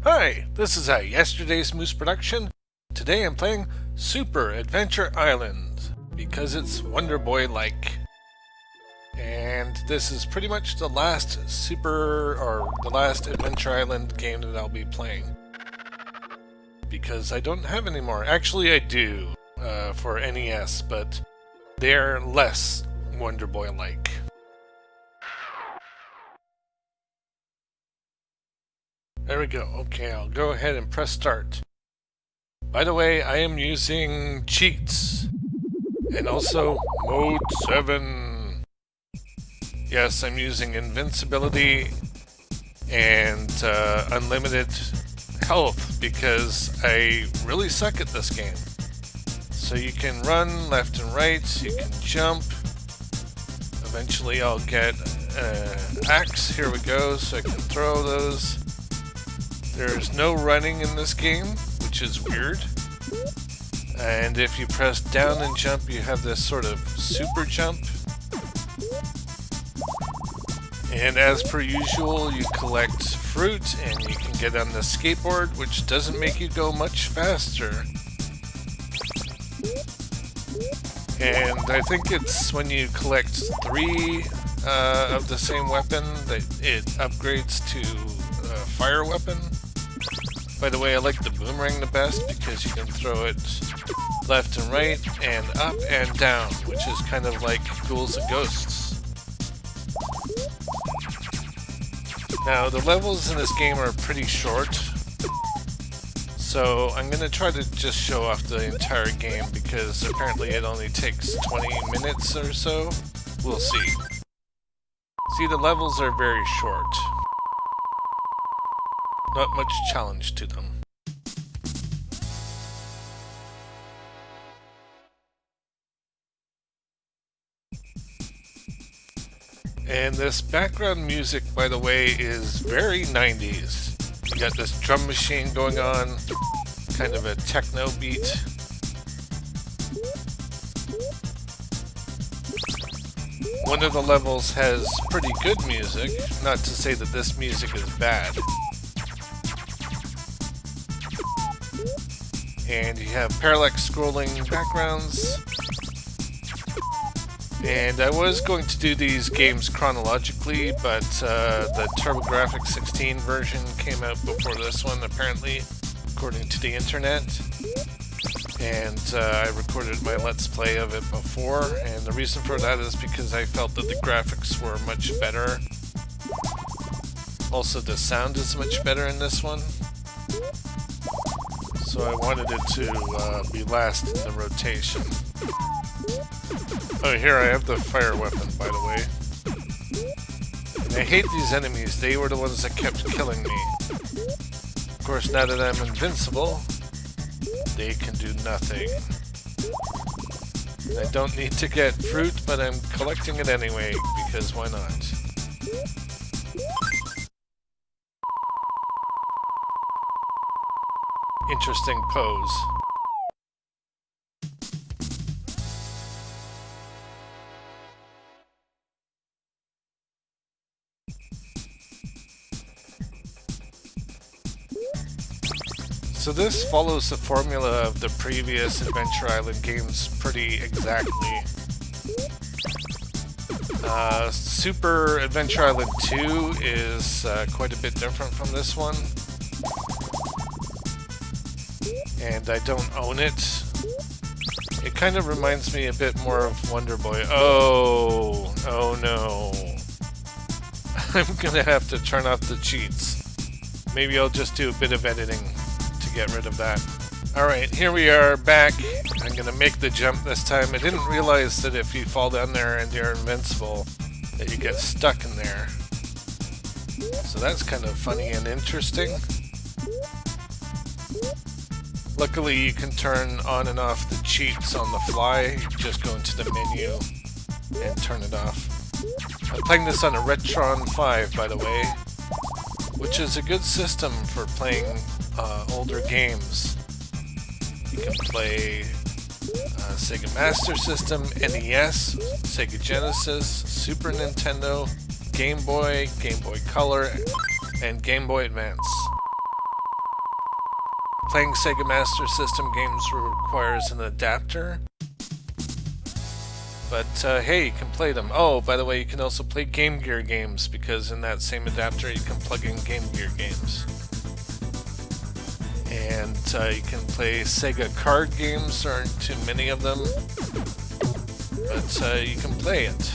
Hi, this is Yesterday's Moose production. Today I'm playing Super Adventure Island because it's Wonder Boy-like. And this is pretty much the last Adventure Island game that I'll be playing. Because I don't have any more. Actually, I do for NES, but they're less Wonder Boy-like. There we go. Okay, I'll go ahead and press start. By the way, I am using cheats. And also Mode 7. Yes, I'm using Invincibility and Unlimited Health because I really suck at this game. So you can run left and right, you can jump. Eventually I'll get axe. Here we go, so I can throw those. There's no running in this game, which is weird. And if you press down and jump, you have this sort of super jump. And as per usual, you collect fruit and you can get on the skateboard, which doesn't make you go much faster. And I think it's when you collect 3 of the same weapon that it upgrades to fire weapon. By the way, I like the boomerang the best because you can throw it left and right and up and down, which is kind of like Ghouls and Ghosts. Now, the levels in this game are pretty short, so I'm going to try to just show off the entire game because apparently it only takes 20 minutes or so. We'll see. See, the levels are very short. Not much challenge to them. And this background music, by the way, is very 90s. You got this drum machine going on, kind of a techno beat. One of the levels has pretty good music, not to say that this music is bad. And you have parallax scrolling backgrounds. And I was going to do these games chronologically, but the TurboGrafx 16 version came out before this one, apparently, according to the internet. And I recorded my Let's Play of it before, and the reason for that is because I felt that the graphics were much better. Also, the sound is much better in this one. So I wanted it to be last in the rotation. Oh, here I have the fire weapon, by the way. And I hate these enemies. They were the ones that kept killing me. Of course, now that I'm invincible, they can do nothing. I don't need to get fruit, but I'm collecting it anyway, because why not? Interesting pose. So this follows the formula of the previous Adventure Island games pretty exactly. Super Adventure Island 2 is quite a bit different from this one. And I don't own it. It kind of reminds me a bit more of Wonder Boy. Oh no. I'm gonna have to turn off the cheats. Maybe I'll just do a bit of editing to get rid of that. Alright, here we are back. I'm gonna make the jump this time. I didn't realize that if you fall down there and you're invincible, that you get stuck in there. So that's kind of funny and interesting. Luckily, you can turn on and off the cheats on the fly. You just go into the menu and turn it off. I'm playing this on a Retron 5, by the way, which is a good system for playing older games. You can play Sega Master System, NES, Sega Genesis, Super Nintendo, Game Boy, Game Boy Color, and Game Boy Advance. Playing Sega Master System games requires an adapter. But hey, you can play them. Oh, by the way, you can also play Game Gear games, because in that same adapter you can plug in Game Gear games. And you can play Sega card games. There aren't too many of them, but you can play it.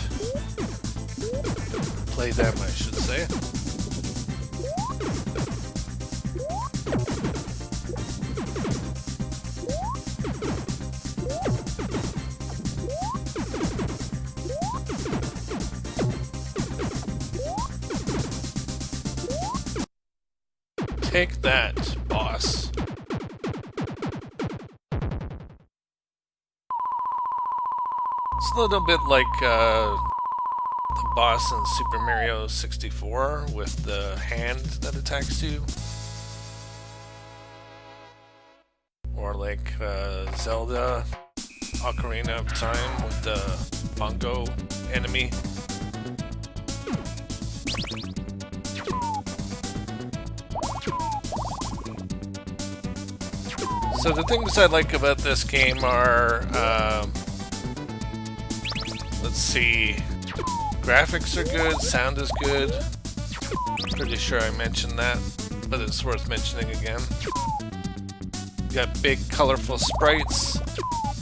Play them, I should say. Take that, boss. It's a little bit like the boss in Super Mario 64 with the hand that attacks you. Or like Zelda Ocarina of Time with the bongo enemy. So the things I like about this game are, let's see, graphics are good, sound is good. Pretty sure I mentioned that, but it's worth mentioning again. You got big, colorful sprites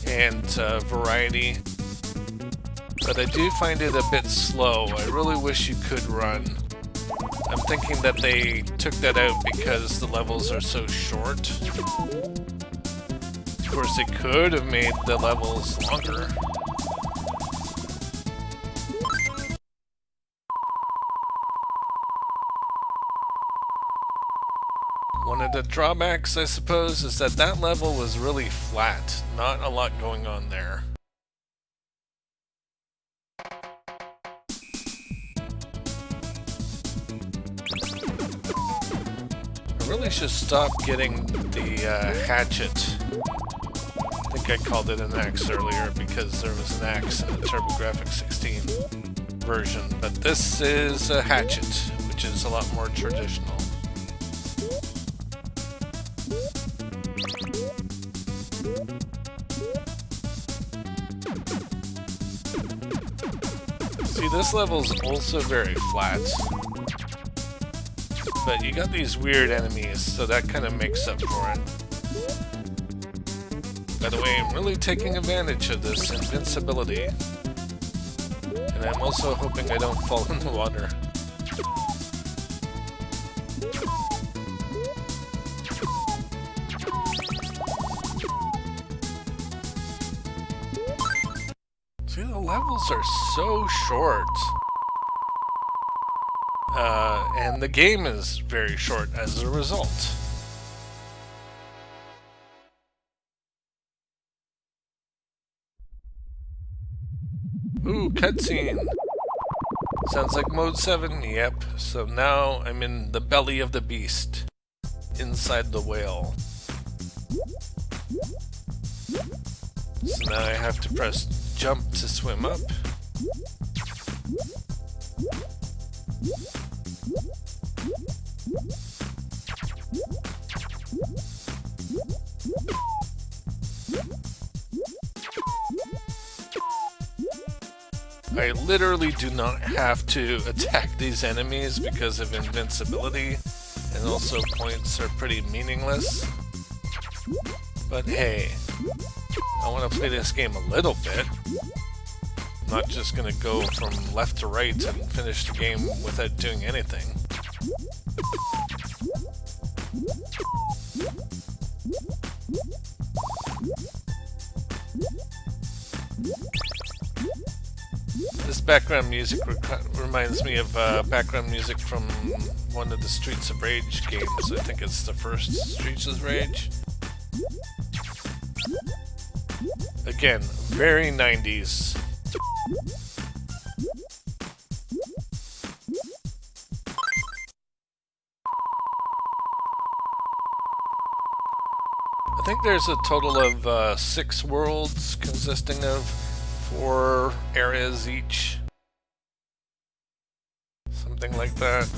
and variety, but I do find it a bit slow. I really wish you could run. I'm thinking that they took that out because the levels are so short. Of course, they could have made the levels longer. One of the drawbacks, I suppose, is that that level was really flat. Not a lot going on there. I really should stop getting the hatchet. I think I called it an axe earlier because there was an axe in the TurboGrafx 16 version, but this is a hatchet, which is a lot more traditional. See, this level's also very flat, but you got these weird enemies, so that kind of makes up for it. By the way, I'm really taking advantage of this invincibility. And I'm also hoping I don't fall in the water. See, the levels are so short. And the game is very short as a result. Ooh, cutscene! Sounds like mode 7, yep. So now I'm in the belly of the beast. Inside the whale. So now I have to press jump to swim up. I literally do not have to attack these enemies because of invincibility, and also points are pretty meaningless. But hey, I want to play this game a little bit. I'm not just gonna go from left to right and finish the game without doing anything. This background music reminds me of background music from one of the Streets of Rage games. I think it's the first Streets of Rage. Again, very 90s. I think there's a total of 6 worlds consisting of 4 areas each. Something like that.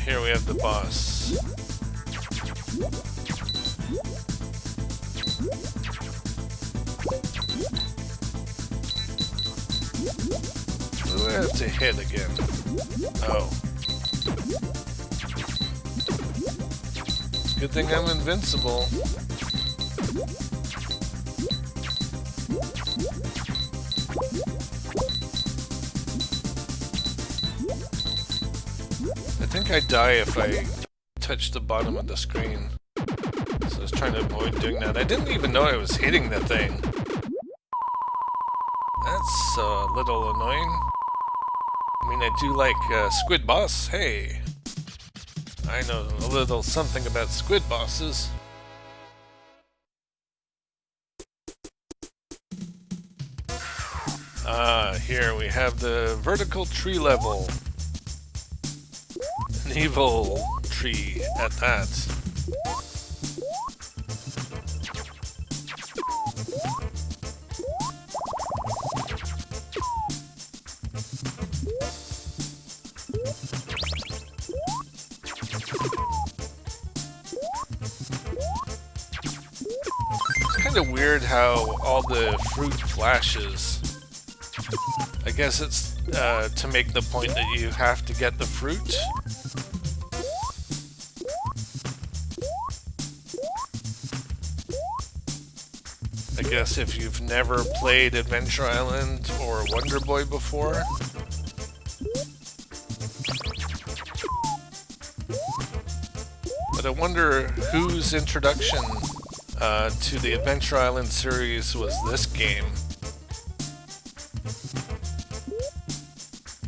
Here we have the boss. What do I have to hit again? Oh. Good thing I'm invincible. I think I die if I touch the bottom of the screen. So I was trying to avoid doing that. I didn't even know I was hitting the thing. That's a little annoying. I mean, I do like squid boss. Hey! I know a little something about squid bosses. Here we have the vertical tree level. An evil tree at that. It's kind of weird how all the fruit flashes. I guess it's to make the point that you have to get the fruit. I guess if you've never played Adventure Island or Wonder Boy before. But I wonder whose introduction to the Adventure Island series was this game.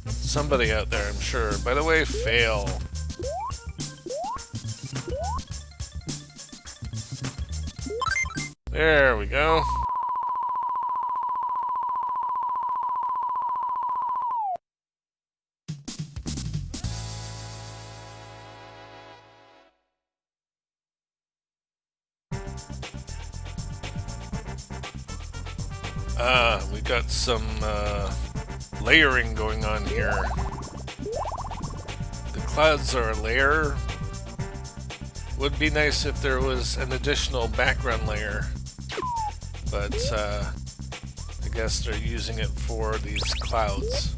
Somebody out there, I'm sure. By the way, fail. There we go. We got some layering going on here. The clouds are a layer. Would be nice if there was an additional background layer, but I guess they're using it for these clouds.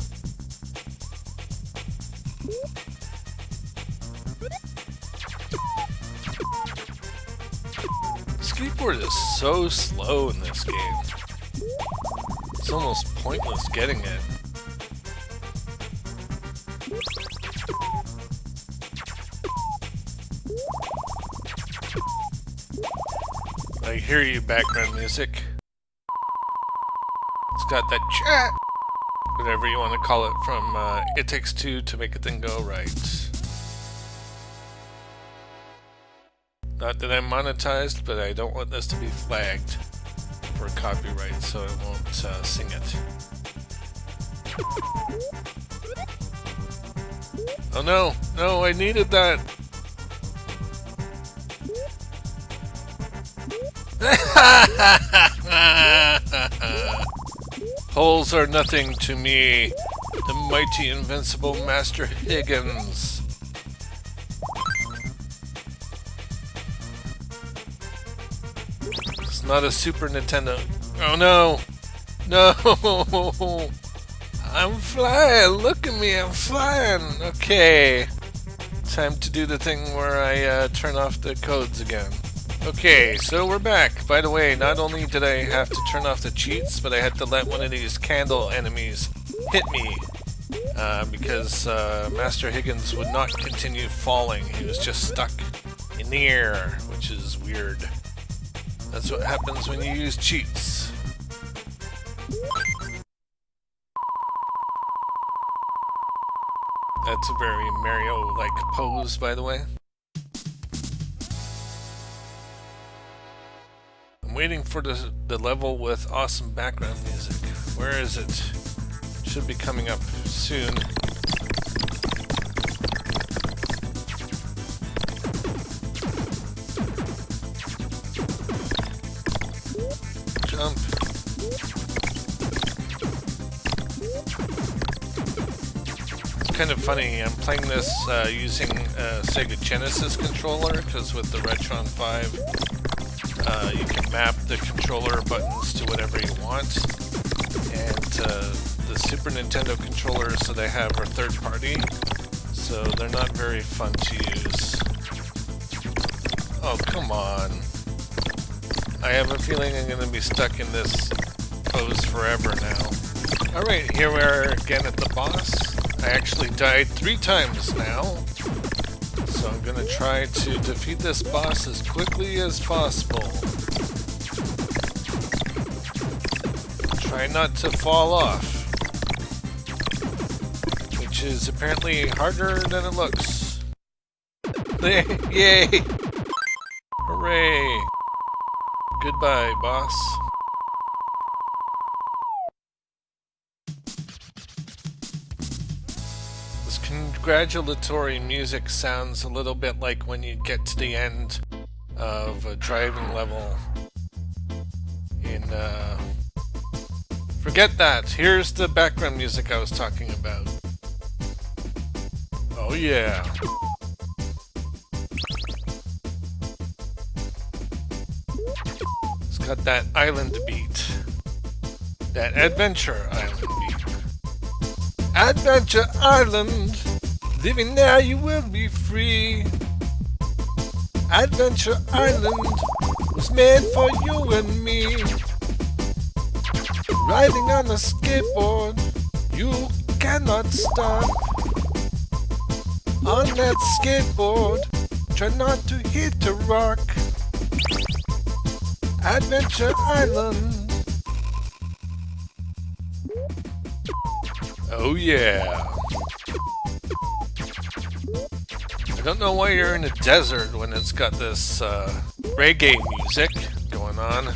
Skateboard is so slow in this game. It's almost pointless getting it. I hear you, background music. It's got that chat, whatever you want to call it, from It Takes Two to Make a Thing Go Right. Not that I'm monetized, but I don't want this to be flagged for copyright, so I won't sing it. Oh no, no, I needed that! Holes are nothing to me, the mighty invincible Master Higgins. It's not a Super Nintendo. Oh no! No! I'm flying! Look at me, I'm flying! Okay. Time to do the thing where I turn off the codes again. Okay, so we're back. By the way, not only did I have to turn off the cheats, but I had to let one of these candle enemies hit me. Because Master Higgins would not continue falling. He was just stuck in the air, which is weird. That's what happens when you use cheats. That's a very Mario-like pose, by the way. I'm waiting for the level with awesome background music. Where is it? Should be coming up soon. Jump. kind of funny. I'm playing this using a Sega Genesis controller, because with the Retron 5, you can map the controller buttons to whatever you want. And the Super Nintendo controllers that I have are third party, so they're not very fun to use. Oh, come on. I have a feeling I'm going to be stuck in this pose forever now. Alright, here we are again at the boss. I actually died 3 times now, so I'm gonna try to defeat this boss as quickly as possible. Try not to fall off, which is apparently harder than it looks. Yay! Hooray! Goodbye, boss. Congratulatory music sounds a little bit like when you get to the end of a driving level in, forget that! Here's the background music I was talking about. Oh yeah! It's got that island beat. That adventure island beat. Adventure Island, living there you will be free. Adventure Island was made for you and me. Riding on a skateboard, you cannot stop. On that skateboard, try not to hit a rock. Adventure Island. Oh yeah. I don't know why you're in a desert when it's got this reggae music going on.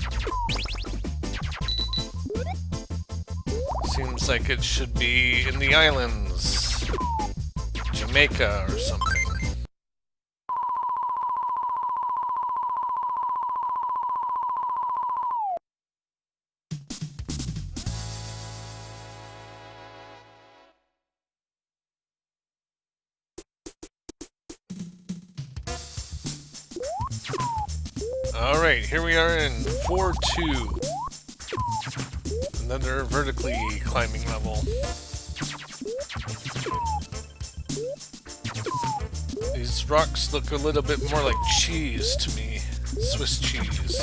Seems like it should be in the islands. Jamaica or something. Alright, here we are in 4-2. Another vertically climbing level. These rocks look a little bit more like cheese to me. Swiss cheese.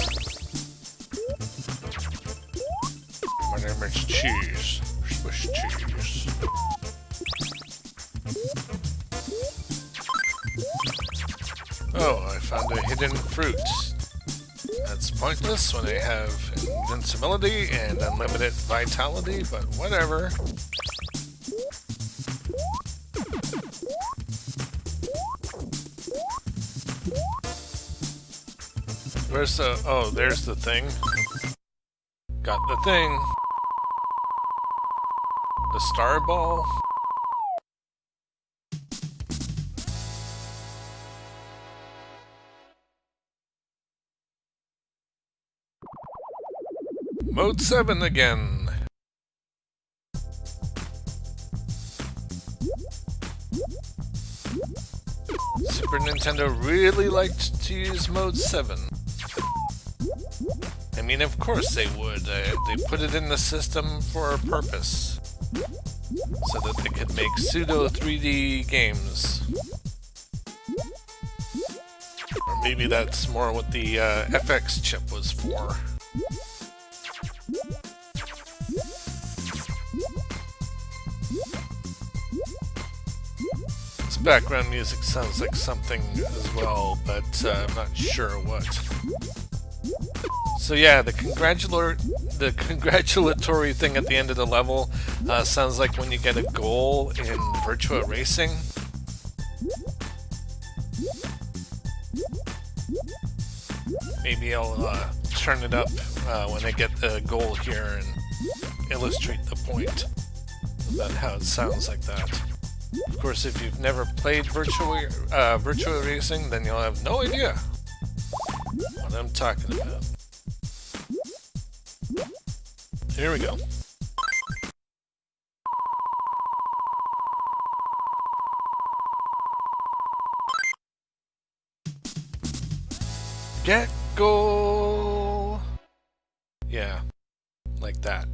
My name is Cheese. Swiss cheese. Oh, I found a hidden fruit. That's pointless when I have invincibility and unlimited vitality, but whatever. Where's the... oh, there's the thing. Got the thing. The star ball. Mode 7 again. Super Nintendo really liked to use Mode 7. I mean, of course they would. They put it in the system for a purpose. So that they could make pseudo 3D games. Or maybe that's more what the FX chip was for. This background music sounds like something as well, but I'm not sure what. So yeah, the congratulatory thing at the end of the level sounds like when you get a goal in Virtua Racing. Maybe I'll turn it up when I get the goal here and illustrate the point about how it sounds like that. Of course, if you've never played Virtua Racing, then you'll have no idea what I'm talking about. Here we go. Get goal! Yeah, like that.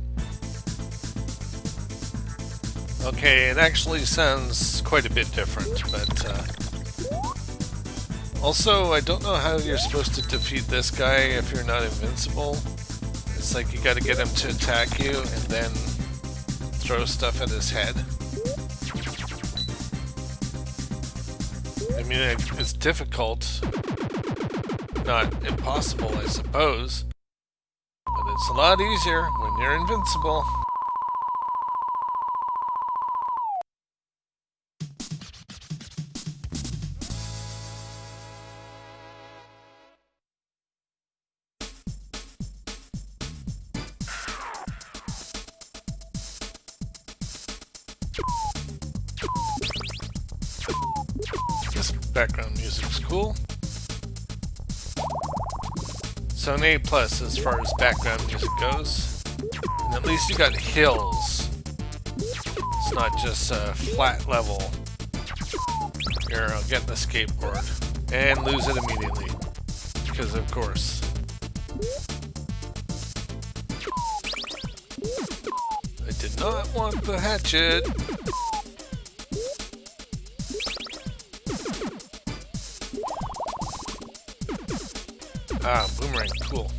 Okay, it actually sounds quite a bit different, but also, I don't know how you're supposed to defeat this guy if you're not invincible. It's like you gotta get him to attack you and then throw stuff at his head. I mean, it's difficult, not impossible, I suppose, but it's a lot easier when you're invincible. This background music's cool. So an A+ as far as background music goes. And at least you got hills. It's not just a flat level. Here, I'll get the skateboard. And lose it immediately. Because of course. I did not want the hatchet. Ah, boomerang, cool.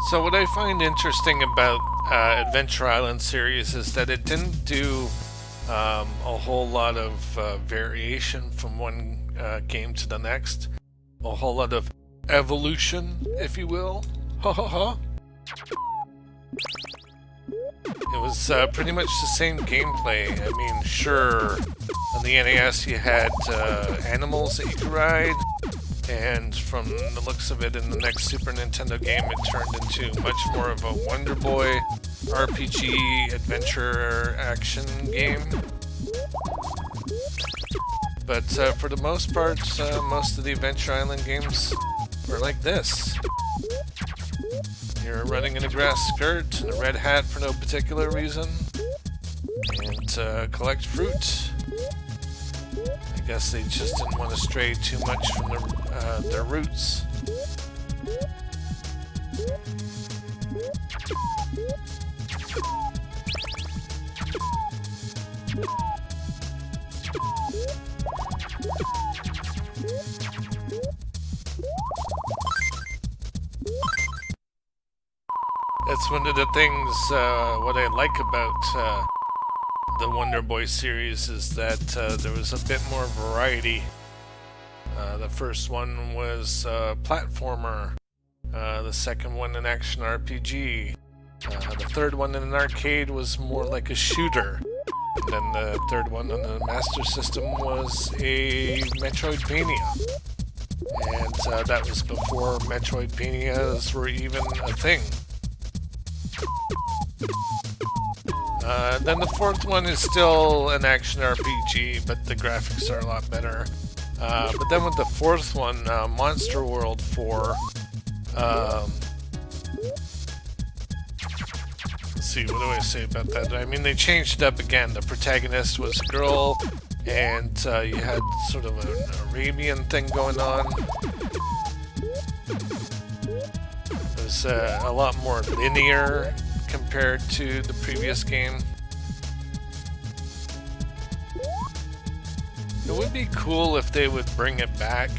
So what I find interesting about Adventure Island series is that it didn't do a whole lot of variation from one game to the next. A whole lot of evolution, if you will. Ha ha ha. It was pretty much the same gameplay. I mean, sure, on the NES you had animals that you could ride, and from the looks of it in the next Super Nintendo game it turned into much more of a Wonder Boy RPG adventure action game. But for the most part, most of the Adventure Island games were like this. You're running in a grass skirt and a red hat for no particular reason, and collect fruit. I guess they just didn't want to stray too much from their roots. That's one of the things, what I like about the Wonder Boy series is that there was a bit more variety. The first one was platformer, the second one an action RPG, the third one in an arcade was more like a shooter, and then the third one on the Master System was a Metroidvania. And that was before Metroidvanias were even a thing. Then the fourth one is still an action RPG, but the graphics are a lot better. But then with the fourth one, Monster World 4, let's see, what do I say about that? I mean, they changed it up again. The protagonist was a girl, and you had sort of an Arabian thing going on. It was a lot more linear compared to the previous game. It would be cool if they would bring it back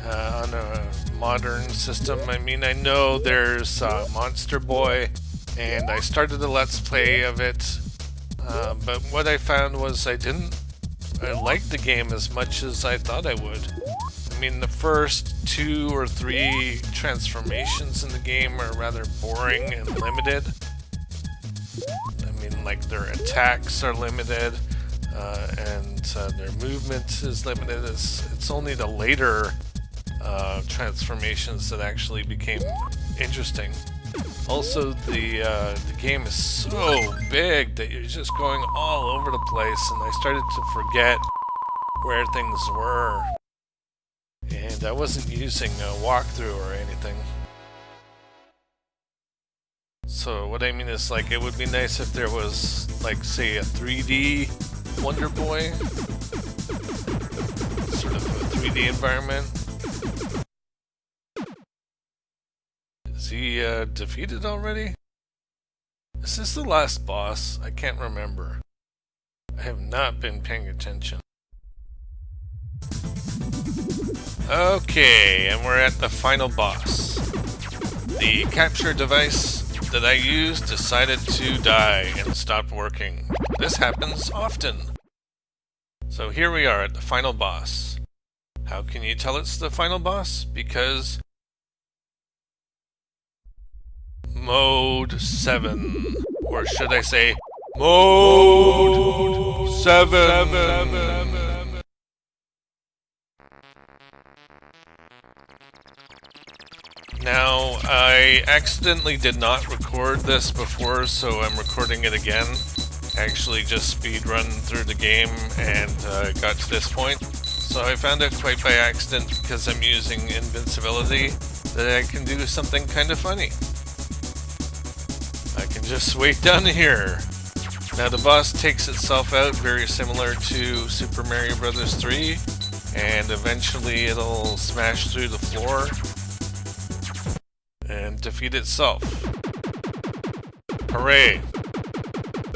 on a modern system. I mean, I know there's Monster Boy, and I started a Let's Play of it, but what I found was I liked the game as much as I thought I would. I mean, the first 2 or 3 transformations in the game are rather boring and limited. I mean, like, their attacks are limited, and their movement is limited. It's only the later transformations that actually became interesting. Also, the game is so big that you're just going all over the place, and I started to forget where things were. And I wasn't using a walkthrough or anything. So what I mean is, like, it would be nice if there was, like, say, a 3D Wonder Boy. Sort of a 3D environment. Is he defeated already? Is this the last boss? I can't remember. I have not been paying attention. Okay, and we're at the final boss. The capture device that I used decided to die and stopped working. This happens often. So here we are at the final boss. How can you tell it's the final boss? Because Mode 7. Or should I say Mode 7. Now, I accidentally did not record this before, so I'm recording it again. I actually just speedrun through the game and got to this point. So I found out quite by accident, because I'm using Invisibility, that I can do something kind of funny. I can just wait down here. Now the boss takes itself out, very similar to Super Mario Bros. 3, and eventually it'll smash through the floor and defeat itself. Hooray!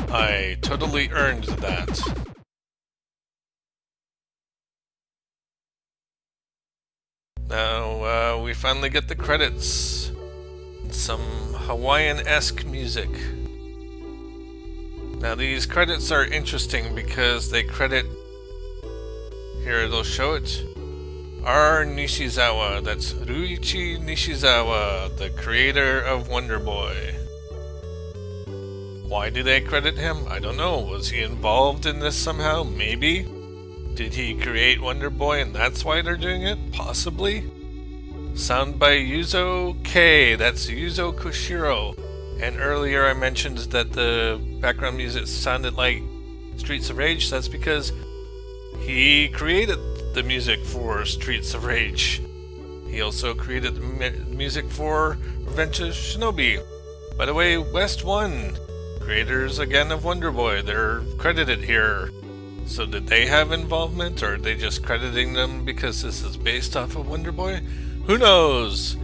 I totally earned that. Now, we finally get the credits. Some Hawaiian-esque music. Now, these credits are interesting because they credit... Here, they'll show it. R. Nishizawa, that's Ryuichi Nishizawa, the creator of Wonder Boy. Why do they credit him? I don't know. Was he involved in this somehow? Maybe. Did he create Wonder Boy and that's why they're doing it? Possibly. Sound by Yuzo K, that's Yuzo Koshiro. And earlier I mentioned that the background music sounded like Streets of Rage. That's because he created the music for Streets of Rage. He also created the music for Revenge of Shinobi. By the way, West 1, creators again of Wonder Boy, they're credited here. So did they have involvement, or are they just crediting them because this is based off of Wonder Boy? Who knows?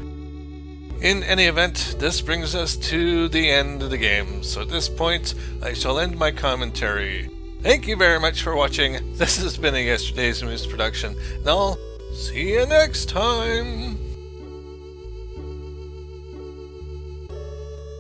In any event, this brings us to the end of the game. So at this point, I shall end my commentary. Thank you very much for watching. This has been a Yesterday's News production, and I'll see you next time.